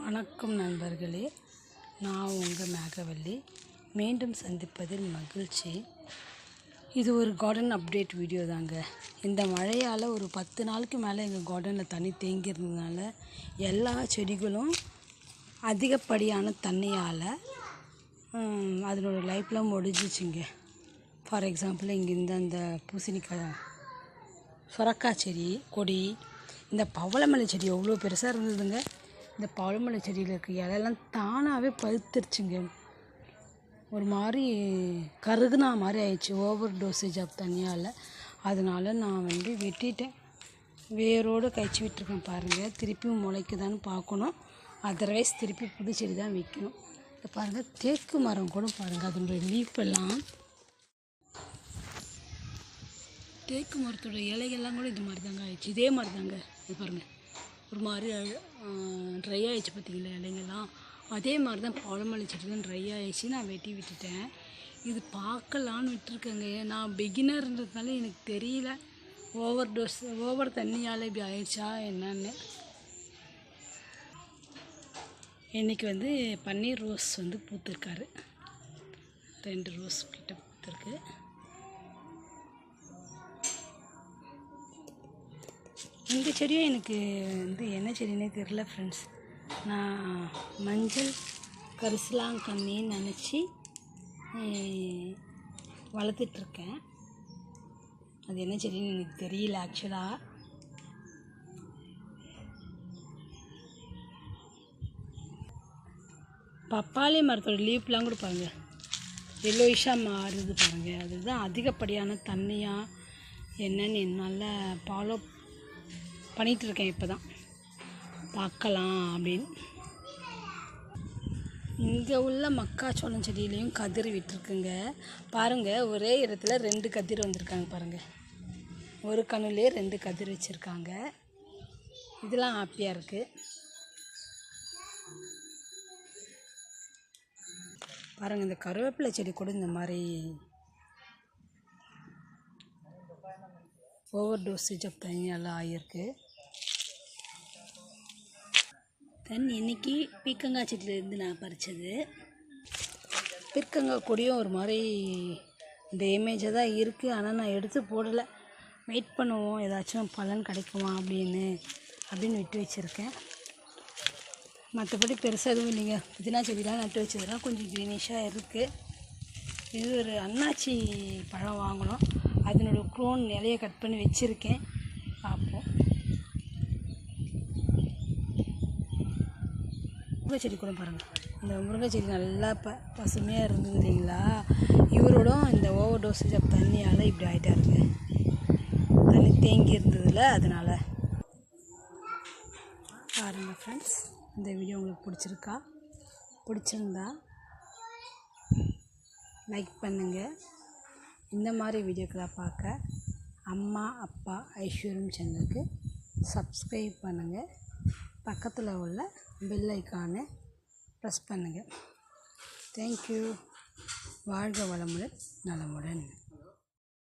வணக்கம் நண்பர்களே, நான் உங்கள் மேகவல்லி. மீண்டும் சந்திப்பதில் மகிழ்ச்சி. இது ஒரு கார்டன் அப்டேட் வீடியோ தாங்க. இந்த மழையால் ஒரு 10 நாளுக்கு மேலே எங்கள் கார்டனில் தண்ணி தேங்கியிருந்ததுனால எல்லா செடிகளும் அதிகப்படியான தண்ணியால் அதனோட லைஃப்லாம் முடிஞ்சிச்சுங்க. ஃபார் எக்ஸாம்பிள், இங்கேருந்து அந்த பூசணிக்காய், சுரக்காய் செடி கொடி, இந்த பவளமல்லி செடி எவ்வளோ பெருசாக இருந்ததுங்க. இந்த பவளமல்லி செடியில் இருக்க இலையெல்லாம் தானாகவே பழுத்துருச்சுங்க. ஒரு மாதிரி கருகுனா மாதிரி ஆயிடுச்சு, ஓவர் டோசேஜ் ஆஃப் தண்ணியால். அதனால் நான் வெட்டிட்டேன், வேரோடு கழிச்சு விட்டுருக்கேன். பாருங்கள், திருப்பியும் முளைக்குதான்னு பார்க்கணும். அதர்வைஸ் திருப்பி புது செடி தான் வைக்கணும். இப்போ பாருங்கள், தேக்கு மரம் கூட பாருங்கள், அதனுடைய லீஃப் எல்லாம், தேக்கு மரத்தோட இலைகள்லாம் கூட இது மாதிரி தாங்க ஆயிடுச்சு. இதே மாதிரி தாங்க இது பாருங்கள், ஒரு மாதிரி ட்ரை ஆகிடுச்சு பார்த்திங்களா இலைங்கெல்லாம். அதே மாதிரி தான் பவளமல்லி செடிலாம் ட்ரை ஆகிடுச்சு. நான் வெட்டி விட்டுட்டேன். இது பார்க்கலான்னு விட்டுருக்கேங்க. நான் பிகினர்ன்றதுனால எனக்கு தெரியல ஓவர் தண்ணியால் இப்படி ஆயிடுச்சா என்னன்னு. இன்றைக்கி பன்னீர் ரோஸ் பூத்துருக்காரு. 2 ரோஸ் கிட்ட பூத்துருக்கு. இந்த செடியும் எனக்கு என்ன செடினே தெரில ஃப்ரெண்ட்ஸ். நான் மஞ்சள் கரிசலாங்கண்ணின்னு நினச்சி வளர்த்துட்ருக்கேன். அது என்ன செடின்னு எனக்கு தெரியல ஆக்சுவலாக. பப்பாளி மரத்தோட லீஃப்லாம் கூட பாருங்கள், எல்லோயிஷாக மாறுது பாருங்கள். அதுதான் அதிகப்படியான தண்ணியாக என்னன்னு என்னால் ஃபாலோ பண்ணிகிட்ருக்கேன். இப்போ தான் பார்க்கலாம் அப்படின்னு. இங்கே உள்ள மக்காச்சோளம் செடியிலையும் கதிர் விட்டுருக்குங்க. பாருங்கள், ஒரே இடத்துல 2 கதிர் வந்திருக்காங்க பாருங்கள். ஒரு கண்ணுலேயே 2 கதிர் வச்சுருக்காங்க. இதெல்லாம் ஹாப்பியாக இருக்குது. பாருங்கள், இந்த கருவேப்பிலை செடி கூட இந்த மாதிரி ஓவர் டோசேஜ் ஆஃப் தண்ணியெல்லாம் ஆகியிருக்கு. இன்றைக்கி பீர்க்கங்காய் செடியிலேருந்து நான் பறித்தது. பீர்க்கங்காய் கொடியும் ஒரு மாதிரி டேமேஜாக தான் இருக்குது. ஆனால் நான் எடுத்து போடலை. வெயிட் பண்ணுவோம், ஏதாச்சும் பலன் கிடைக்குமா அப்படின்னு விட்டு வச்சுருக்கேன். மற்றபடி பெருசாக எதுவும் இல்லைங்க. புதினா செடிலாம் நட்டு வச்சதெல்லாம் கொஞ்சம் க்ரீனிஷாக இருக்குது. இது ஒரு அன்னாச்சி பழம் வாங்கணும். அதனோட க்ரோன் இலையை கட் பண்ணி வச்சுருக்கேன், பார்ப்போம். முருங்கை செடி கூட பாருங்கள், இந்த முருங்கை செடி நல்லா பசுமையாக இருந்தது இல்லைங்களா. இவரோட இந்த ஓவர் டோசேஜ் ஆஃப் தண்ணியால் இப்படி ஆகிட்டாருங்க. தண்ணி தேங்கி இருந்ததில்ல, அதனால். பாருங்கள் ஃப்ரெண்ட்ஸ், இந்த வீடியோ உங்களுக்கு பிடிச்சிருந்தா லைக் பண்ணுங்கள். இந்த மாதிரி வீடியோக்கெல்லாம் பார்க்க அம்மா அப்பா ஐஸ்வர்யம் சேனலுக்கு சப்ஸ்கிரைப் பண்ணுங்கள். பக்கத்தில் உள்ள பெல் ஐக்கானை ப்ரெஸ் பண்ணுங்கள். தேங்க்யூ. வாழ்க வளமுடன், நலமுடன்.